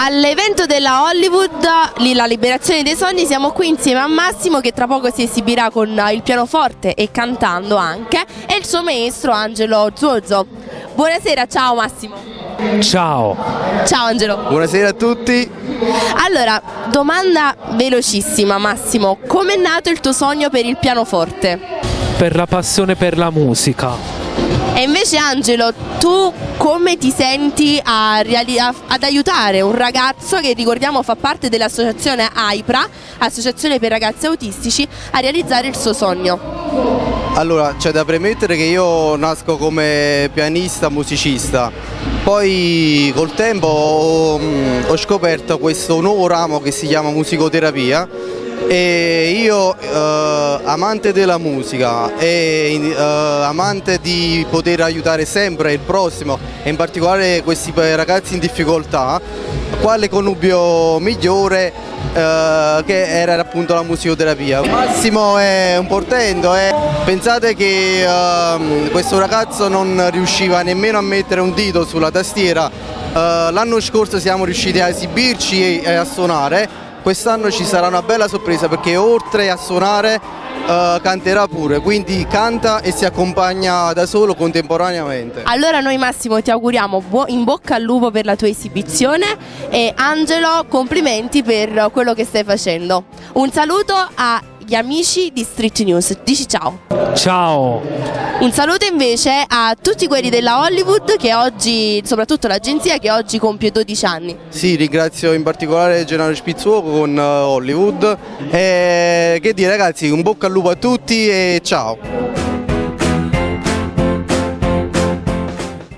Dall'evento della Hollywood, la liberazione dei sogni, siamo qui insieme a Massimo che tra poco si esibirà con il pianoforte e cantando anche, e il suo maestro Angelo Zuozzo. Buonasera, ciao Massimo. Ciao. Ciao Angelo. Buonasera a tutti. Allora, domanda velocissima Massimo, com'è nato il tuo sogno per il pianoforte? Per la passione per la musica. E invece Angelo, tu come ti senti ad aiutare un ragazzo che, ricordiamo, fa parte dell'associazione AIPRA, Associazione per Ragazzi Autistici, a realizzare il suo sogno? Allora, c'è da premettere che io nasco come pianista, musicista, poi col tempo ho scoperto questo nuovo ramo che si chiama musicoterapia e io, amante della musica e amante di poter aiutare sempre il prossimo e in particolare questi ragazzi in difficoltà, quale connubio migliore che era appunto la musicoterapia. Massimo è un portento, pensate che questo ragazzo non riusciva nemmeno a mettere un dito sulla tastiera, l'anno scorso siamo riusciti a esibirci e a suonare. Quest'anno ci sarà una bella sorpresa perché oltre a suonare canterà pure, quindi canta e si accompagna da solo contemporaneamente. Allora noi Massimo ti auguriamo in bocca al lupo per la tua esibizione e Angelo complimenti per quello che stai facendo. Un saluto agli amici di Street News, dici ciao. Ciao. Un saluto invece a tutti quelli della Hollywood che oggi, soprattutto l'agenzia che oggi compie 12 anni. Sì, ringrazio in particolare Gennaro Spizzuoco con Hollywood e che dire ragazzi, un bocca al lupo a tutti e ciao.